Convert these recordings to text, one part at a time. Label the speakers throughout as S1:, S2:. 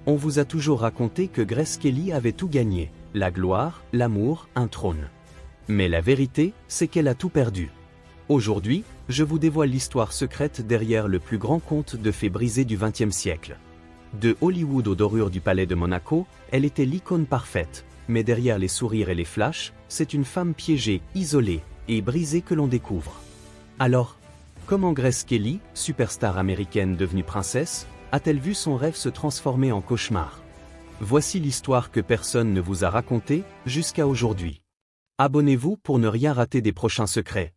S1: On vous a toujours raconté que Grace Kelly avait tout gagné, la gloire, l'amour, un trône. Mais la vérité, c'est qu'elle a tout perdu. Aujourd'hui, je vous dévoile l'histoire secrète derrière le plus grand conte de fées brisé du XXe siècle. De Hollywood aux dorures du palais de Monaco, elle était l'icône parfaite, mais derrière les sourires et les flashs, c'est une femme piégée, isolée et brisée que l'on découvre. Alors, comment Grace Kelly, superstar américaine devenue princesse, a-t-elle vu son rêve se transformer en cauchemar? Voici l'histoire que personne ne vous a racontée jusqu'à aujourd'hui. Abonnez-vous pour ne rien rater des prochains secrets.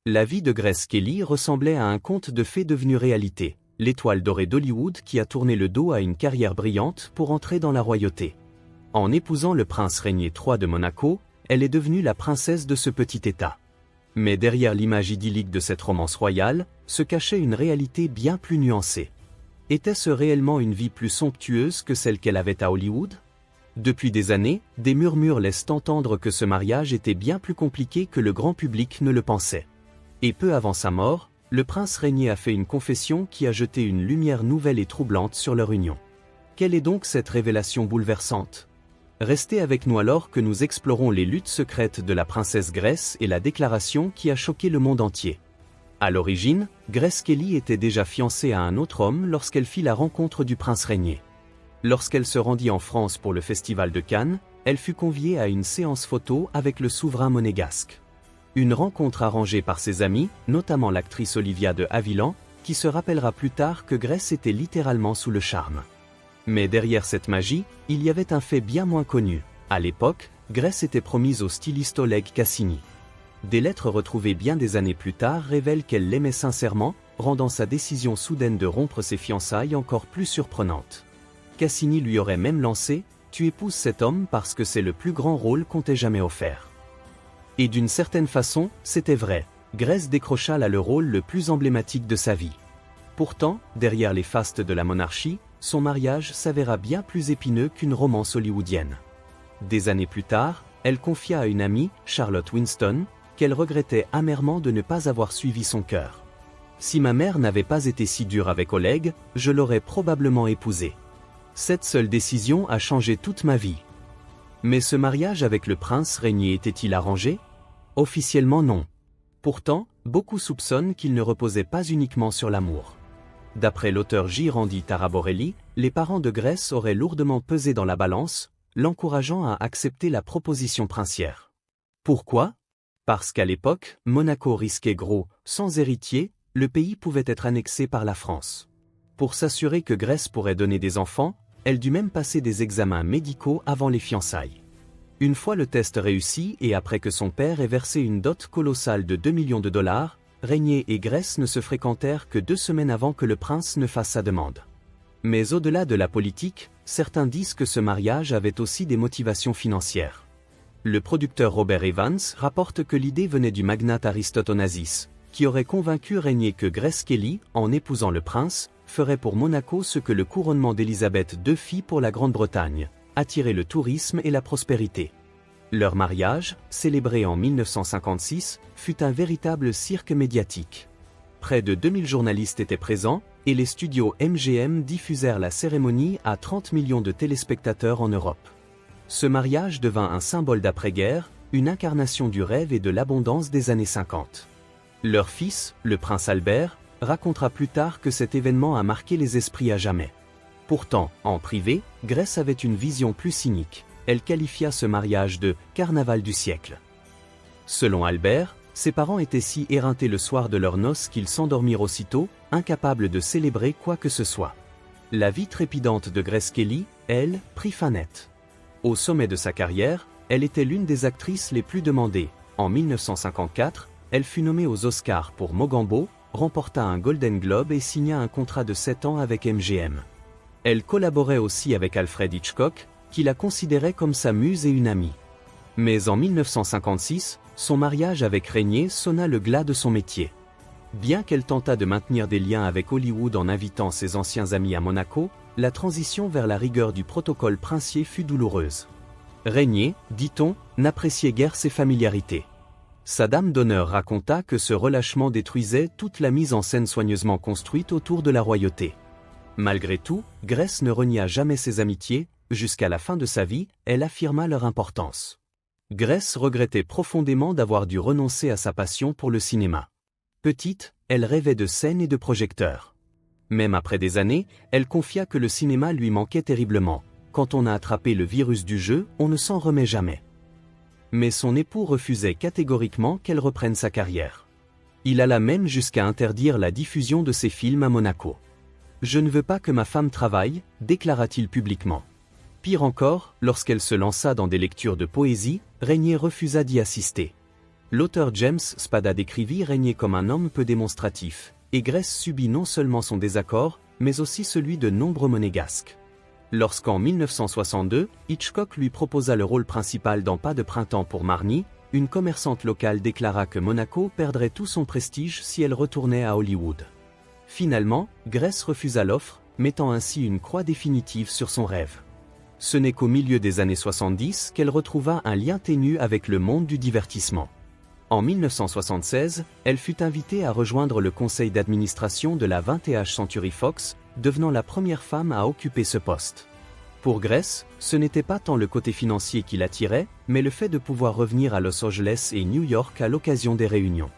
S1: La vie de Grace Kelly ressemblait à un conte de fées devenu réalité, l'étoile dorée d'Hollywood qui a tourné le dos à une carrière brillante pour entrer dans la royauté. En épousant le prince Rainier III de Monaco, elle est devenue la princesse de ce petit État. Mais derrière l'image idyllique de cette romance royale, se cachait une réalité bien plus nuancée. Était-ce réellement une vie plus somptueuse que celle qu'elle avait à Hollywood? Depuis des années, des murmures laissent entendre que ce mariage était bien plus compliqué que le grand public ne le pensait. Et peu avant sa mort, le prince Rainier a fait une confession qui a jeté une lumière nouvelle et troublante sur leur union. Quelle est donc cette révélation bouleversante? Restez avec nous alors que nous explorons les luttes secrètes de la princesse Grace et la déclaration qui a choqué le monde entier. À l'origine, Grace Kelly était déjà fiancée à un autre homme lorsqu'elle fit la rencontre du prince Rainier. Lorsqu'elle se rendit en France pour le festival de Cannes, elle fut conviée à une séance photo avec le souverain monégasque. Une rencontre arrangée par ses amis, notamment l'actrice Olivia de Havilland, qui se rappellera plus tard que Grace était littéralement sous le charme. Mais derrière cette magie, il y avait un fait bien moins connu. À l'époque, Grace était promise au styliste Oleg Cassini. Des lettres retrouvées bien des années plus tard révèlent qu'elle l'aimait sincèrement, rendant sa décision soudaine de rompre ses fiançailles encore plus surprenante. Cassini lui aurait même lancé « Tu épouses cet homme parce que c'est le plus grand rôle qu'on t'ait jamais offert ». Et d'une certaine façon, c'était vrai, Grace décrocha là le rôle le plus emblématique de sa vie. Pourtant, derrière les fastes de la monarchie, son mariage s'avéra bien plus épineux qu'une romance hollywoodienne. Des années plus tard, elle confia à une amie, Charlotte Winston, qu'elle regrettait amèrement de ne pas avoir suivi son cœur. « Si ma mère n'avait pas été si dure avec Oleg, je l'aurais probablement épousé. Cette seule décision a changé toute ma vie. » Mais ce mariage avec le prince Rainier était-il arrangé? Officiellement non. Pourtant, beaucoup soupçonnent qu'il ne reposait pas uniquement sur l'amour. D'après l'auteur J. Randy Taraborelli, les parents de Grace auraient lourdement pesé dans la balance, l'encourageant à accepter la proposition princière. Pourquoi? Parce qu'à l'époque, Monaco risquait gros, sans héritier, le pays pouvait être annexé par la France. Pour s'assurer que Grace pourrait donner des enfants, elle dut même passer des examens médicaux avant les fiançailles. Une fois le test réussi et après que son père ait versé une dot colossale de 2 millions de dollars, Rainier et Grace ne se fréquentèrent que 2 semaines avant que le prince ne fasse sa demande. Mais au-delà de la politique, certains disent que ce mariage avait aussi des motivations financières. Le producteur Robert Evans rapporte que l'idée venait du magnate Aristote Onassis, qui aurait convaincu Rainier que Grace Kelly, en épousant le prince, ferait pour Monaco ce que le couronnement d'Élisabeth II fit pour la Grande-Bretagne, attirer le tourisme et la prospérité. Leur mariage, célébré en 1956, fut un véritable cirque médiatique. Près de 2000 journalistes étaient présents, et les studios MGM diffusèrent la cérémonie à 30 millions de téléspectateurs en Europe. Ce mariage devint un symbole d'après-guerre, une incarnation du rêve et de l'abondance des années 50. Leur fils, le prince Albert, racontera plus tard que cet événement a marqué les esprits à jamais. Pourtant, en privé, Grace avait une vision plus cynique. Elle qualifia ce mariage de « carnaval du siècle ». Selon Albert, ses parents étaient si éreintés le soir de leurs noces qu'ils s'endormirent aussitôt, incapables de célébrer quoi que ce soit. La vie trépidante de Grace Kelly, elle, prit fin net. Au sommet de sa carrière, elle était l'une des actrices les plus demandées. En 1954, elle fut nommée aux Oscars pour Mogambo, remporta un Golden Globe et signa un contrat de 7 ans avec MGM. Elle collaborait aussi avec Alfred Hitchcock, qui la considérait comme sa muse et une amie. Mais en 1956, son mariage avec Rainier sonna le glas de son métier. Bien qu'elle tentât de maintenir des liens avec Hollywood en invitant ses anciens amis à Monaco, la transition vers la rigueur du protocole princier fut douloureuse. Rainier, dit-on, n'appréciait guère ses familiarités. Sa dame d'honneur raconta que ce relâchement détruisait toute la mise en scène soigneusement construite autour de la royauté. Malgré tout, Grace ne renia jamais ses amitiés, jusqu'à la fin de sa vie, elle affirma leur importance. Grace regrettait profondément d'avoir dû renoncer à sa passion pour le cinéma. Petite, elle rêvait de scènes et de projecteurs. Même après des années, elle confia que le cinéma lui manquait terriblement. Quand on a attrapé le virus du jeu, on ne s'en remet jamais. Mais son époux refusait catégoriquement qu'elle reprenne sa carrière. Il alla même jusqu'à interdire la diffusion de ses films à Monaco. « Je ne veux pas que ma femme travaille », déclara-t-il publiquement. Pire encore, lorsqu'elle se lança dans des lectures de poésie, Régnier refusa d'y assister. L'auteur James Spada décrivit Régnier comme un homme peu démonstratif, et Grace subit non seulement son désaccord, mais aussi celui de nombreux monégasques. Lorsqu'en 1962, Hitchcock lui proposa le rôle principal dans Pas de printemps pour Marnie, une commerçante locale déclara que Monaco perdrait tout son prestige si elle retournait à Hollywood. Finalement, Grace refusa l'offre, mettant ainsi une croix définitive sur son rêve. Ce n'est qu'au milieu des années 70 qu'elle retrouva un lien ténu avec le monde du divertissement. En 1976, elle fut invitée à rejoindre le conseil d'administration de la 20th Century Fox, devenant la première femme à occuper ce poste. Pour Grace, ce n'était pas tant le côté financier qui l'attirait, mais le fait de pouvoir revenir à Los Angeles et New York à l'occasion des réunions.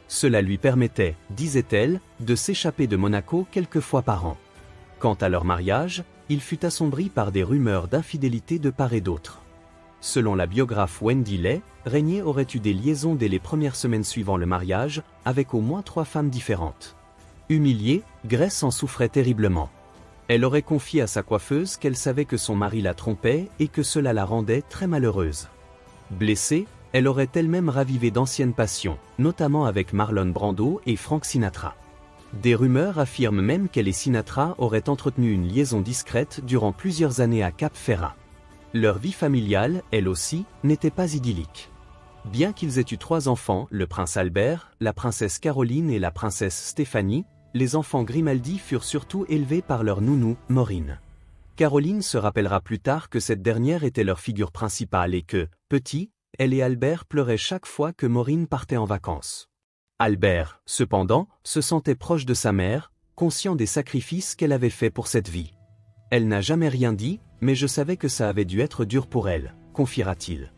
S1: Cela lui permettait, disait-elle, de s'échapper de Monaco quelques fois par an. Quant à leur mariage, il fut assombri par des rumeurs d'infidélité de part et d'autre. Selon la biographe Wendy Lay, Régnier aurait eu des liaisons dès les premières semaines suivant le mariage, avec au moins 3 femmes différentes. Humiliée, Grace en souffrait terriblement. Elle aurait confié à sa coiffeuse qu'elle savait que son mari la trompait et que cela la rendait très malheureuse. Blessée, elle aurait elle-même ravivé d'anciennes passions, notamment avec Marlon Brando et Frank Sinatra. Des rumeurs affirment même qu'elle et Sinatra auraient entretenu une liaison discrète durant plusieurs années à Cap Ferrat. Leur vie familiale, elle aussi, n'était pas idyllique. Bien qu'ils aient eu 3 enfants, le prince Albert, la princesse Caroline et la princesse Stéphanie, les enfants Grimaldi furent surtout élevés par leur nounou, Maureen. Caroline se rappellera plus tard que cette dernière était leur figure principale et que, petit, elle et Albert pleuraient chaque fois que Maureen partait en vacances. Albert, cependant, se sentait proche de sa mère, conscient des sacrifices qu'elle avait faits pour cette vie. Elle n'a jamais rien dit, mais je savais que ça avait dû être dur pour elle, confiera-t-il.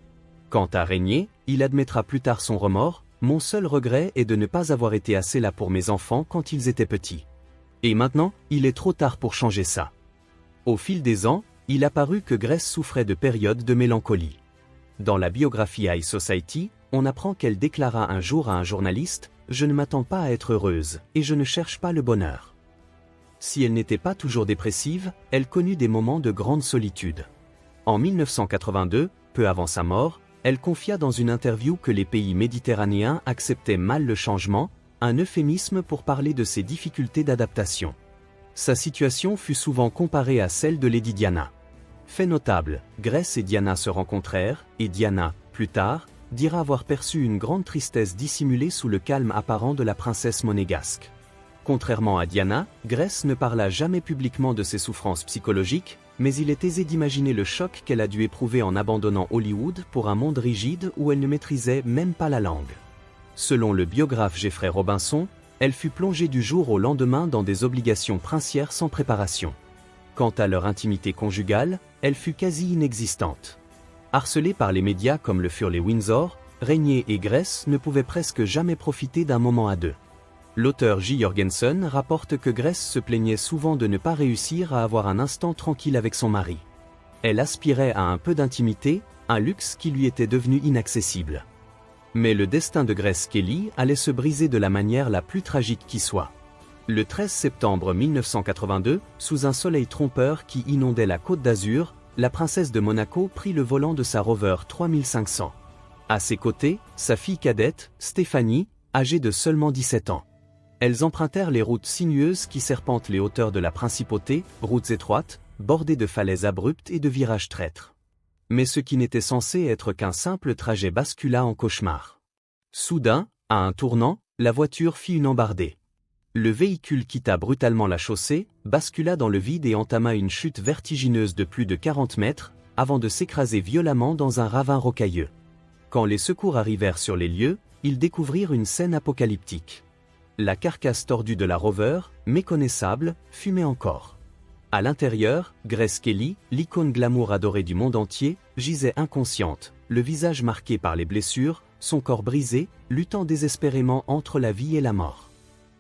S1: Quant à Régnier, il admettra plus tard son remords. Mon seul regret est de ne pas avoir été assez là pour mes enfants quand ils étaient petits. Et maintenant, il est trop tard pour changer ça. Au fil des ans, il apparut que Grace souffrait de périodes de mélancolie. Dans la biographie High Society, on apprend qu'elle déclara un jour à un journaliste « Je ne m'attends pas à être heureuse, et je ne cherche pas le bonheur ». Si elle n'était pas toujours dépressive, elle connut des moments de grande solitude. En 1982, peu avant sa mort, elle confia dans une interview que les pays méditerranéens acceptaient mal le changement, un euphémisme pour parler de ses difficultés d'adaptation. Sa situation fut souvent comparée à celle de Lady Diana. Fait notable, Grace et Diana se rencontrèrent, et Diana, plus tard, dira avoir perçu une grande tristesse dissimulée sous le calme apparent de la princesse monégasque. Contrairement à Diana, Grace ne parla jamais publiquement de ses souffrances psychologiques, mais il est aisé d'imaginer le choc qu'elle a dû éprouver en abandonnant Hollywood pour un monde rigide où elle ne maîtrisait même pas la langue. Selon le biographe Jeffrey Robinson, elle fut plongée du jour au lendemain dans des obligations princières sans préparation. Quant à leur intimité conjugale, elle fut quasi inexistante. Harcelés par les médias comme le furent les Windsor, Régnier et Grace ne pouvaient presque jamais profiter d'un moment à deux. L'auteur J. Jorgensen rapporte que Grace se plaignait souvent de ne pas réussir à avoir un instant tranquille avec son mari. Elle aspirait à un peu d'intimité, un luxe qui lui était devenu inaccessible. Mais le destin de Grace Kelly allait se briser de la manière la plus tragique qui soit. Le 13 septembre 1982, sous un soleil trompeur qui inondait la Côte d'Azur, la princesse de Monaco prit le volant de sa Rover 3500. À ses côtés, sa fille cadette, Stéphanie, âgée de seulement 17 ans. Elles empruntèrent les routes sinueuses qui serpentent les hauteurs de la principauté, routes étroites, bordées de falaises abruptes et de virages traîtres. Mais ce qui n'était censé être qu'un simple trajet bascula en cauchemar. Soudain, à un tournant, la voiture fit une embardée. Le véhicule quitta brutalement la chaussée, bascula dans le vide et entama une chute vertigineuse de plus de 40 mètres, avant de s'écraser violemment dans un ravin rocailleux. Quand les secours arrivèrent sur les lieux, ils découvrirent une scène apocalyptique. La carcasse tordue de la Rover, méconnaissable, fumait encore. À l'intérieur, Grace Kelly, l'icône glamour adorée du monde entier, gisait inconsciente, le visage marqué par les blessures, son corps brisé, luttant désespérément entre la vie et la mort.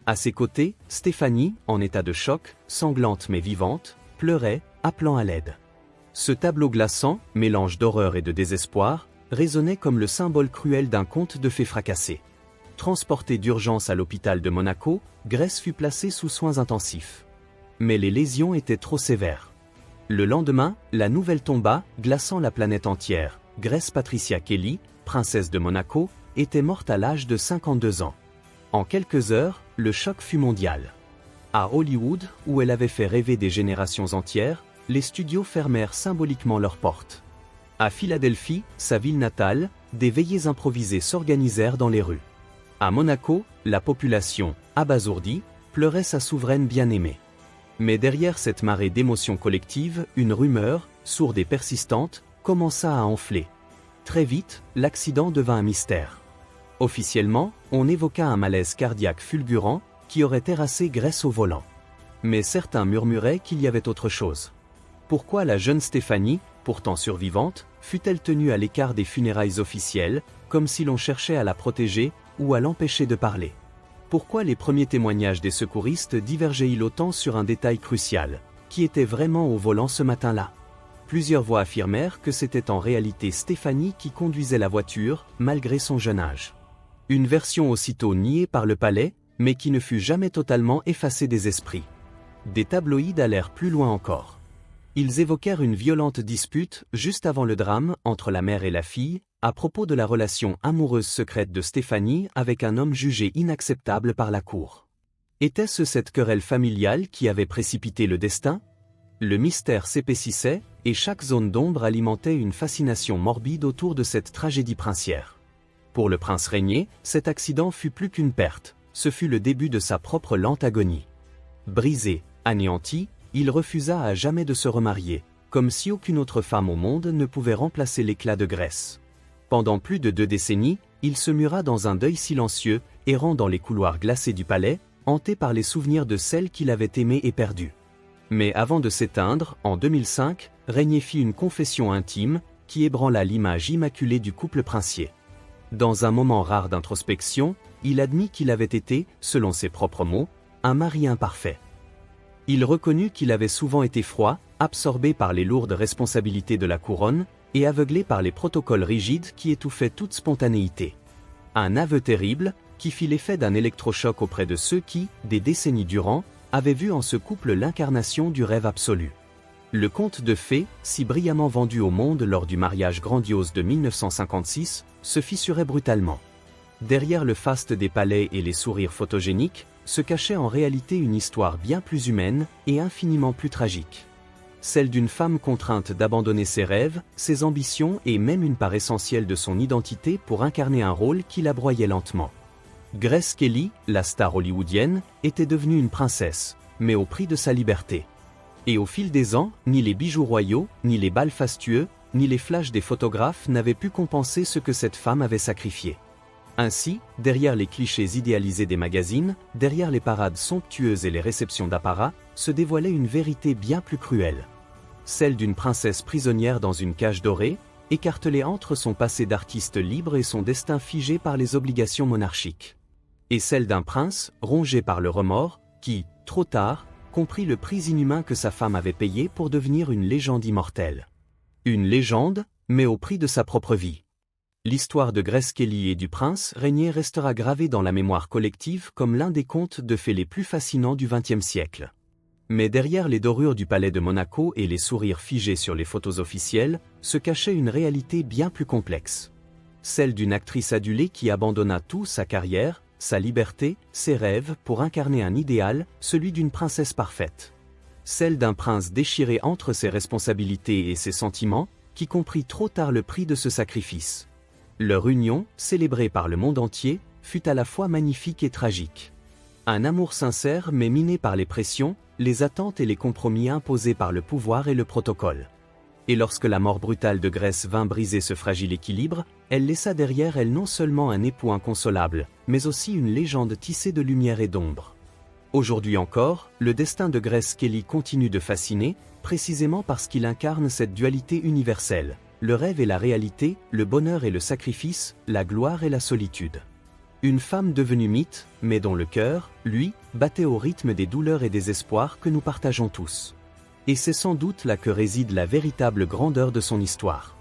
S1: À ses côtés, Stephanie, en état de choc, sanglante mais vivante, pleurait, appelant à l'aide. Ce tableau glaçant, mélange d'horreur et de désespoir, résonnait comme le symbole cruel d'un conte de fées fracassé. Transportée d'urgence à l'hôpital de Monaco, Grace fut placée sous soins intensifs. Mais les lésions étaient trop sévères. Le lendemain, la nouvelle tomba, glaçant la planète entière. Grace Patricia Kelly, princesse de Monaco, était morte à l'âge de 52 ans. En quelques heures, le choc fut mondial. À Hollywood, où elle avait fait rêver des générations entières, les studios fermèrent symboliquement leurs portes. À Philadelphie, sa ville natale, des veillées improvisées s'organisèrent dans les rues. À Monaco, la population, abasourdie, pleurait sa souveraine bien-aimée. Mais derrière cette marée d'émotions collectives, une rumeur, sourde et persistante, commença à enfler. Très vite, l'accident devint un mystère. Officiellement, on évoqua un malaise cardiaque fulgurant qui aurait terrassé Grace au volant. Mais certains murmuraient qu'il y avait autre chose. Pourquoi la jeune Stephanie, pourtant survivante, fut-elle tenue à l'écart des funérailles officielles, comme si l'on cherchait à la protéger ou à l'empêcher de parler? Pourquoi les premiers témoignages des secouristes divergeaient-ils autant sur un détail crucial? Qui était vraiment au volant ce matin-là? Plusieurs voix affirmèrent que c'était en réalité Stephanie qui conduisait la voiture, malgré son jeune âge. Une version aussitôt niée par le palais, mais qui ne fut jamais totalement effacée des esprits. Des tabloïds allèrent plus loin encore. Ils évoquèrent une violente dispute, juste avant le drame, entre la mère et la fille, à propos de la relation amoureuse secrète de Stephanie avec un homme jugé inacceptable par la cour. Était-ce cette querelle familiale qui avait précipité le destin? Le mystère s'épaississait, et chaque zone d'ombre alimentait une fascination morbide autour de cette tragédie princière. Pour le prince régné, cet accident fut plus qu'une perte, ce fut le début de sa propre lente agonie. Brisé, anéanti, il refusa à jamais de se remarier, comme si aucune autre femme au monde ne pouvait remplacer l'éclat de Grace. Pendant plus de 2 décennies, il se mura dans un deuil silencieux, errant dans les couloirs glacés du palais, hanté par les souvenirs de celle qu'il avait aimée et perdue. Mais avant de s'éteindre, en 2005, Régnier fit une confession intime, qui ébranla l'image immaculée du couple princier. Dans un moment rare d'introspection, il admit qu'il avait été, selon ses propres mots, un mari imparfait. Il reconnut qu'il avait souvent été froid, absorbé par les lourdes responsabilités de la couronne, et aveuglé par les protocoles rigides qui étouffaient toute spontanéité. Un aveu terrible, qui fit l'effet d'un électrochoc auprès de ceux qui, des décennies durant, avaient vu en ce couple l'incarnation du rêve absolu. Le conte de fées, si brillamment vendu au monde lors du mariage grandiose de 1956, se fissurait brutalement. Derrière le faste des palais et les sourires photogéniques, se cachait en réalité une histoire bien plus humaine et infiniment plus tragique. Celle d'une femme contrainte d'abandonner ses rêves, ses ambitions et même une part essentielle de son identité pour incarner un rôle qui la broyait lentement. Grace Kelly, la star hollywoodienne, était devenue une princesse, mais au prix de sa liberté. Et au fil des ans, ni les bijoux royaux, ni les bals fastueux, ni les flashs des photographes n'avaient pu compenser ce que cette femme avait sacrifié. Ainsi, derrière les clichés idéalisés des magazines, derrière les parades somptueuses et les réceptions d'apparat, se dévoilait une vérité bien plus cruelle. Celle d'une princesse prisonnière dans une cage dorée, écartelée entre son passé d'artiste libre et son destin figé par les obligations monarchiques. Et celle d'un prince, rongé par le remords, qui, trop tard, comprit le prix inhumain que sa femme avait payé pour devenir une légende immortelle. Une légende, mais au prix de sa propre vie. L'histoire de Grace Kelly et du prince régné restera gravée dans la mémoire collective comme l'un des contes de fées les plus fascinants du XXe siècle. Mais derrière les dorures du palais de Monaco et les sourires figés sur les photos officielles, se cachait une réalité bien plus complexe. Celle d'une actrice adulée qui abandonna tout, sa carrière, sa liberté, ses rêves, pour incarner un idéal, celui d'une princesse parfaite. Celle d'un prince déchiré entre ses responsabilités et ses sentiments, qui comprit trop tard le prix de ce sacrifice. Leur union, célébrée par le monde entier, fut à la fois magnifique et tragique. Un amour sincère mais miné par les pressions, les attentes et les compromis imposés par le pouvoir et le protocole. Et lorsque la mort brutale de Grace vint briser ce fragile équilibre, elle laissa derrière elle non seulement un époux inconsolable, mais aussi une légende tissée de lumière et d'ombre. Aujourd'hui encore, le destin de Grace Kelly continue de fasciner, précisément parce qu'il incarne cette dualité universelle. Le rêve et la réalité, le bonheur et le sacrifice, la gloire et la solitude. Une femme devenue mythe, mais dont le cœur, lui, battait au rythme des douleurs et des espoirs que nous partageons tous. Et c'est sans doute là que réside la véritable grandeur de son histoire.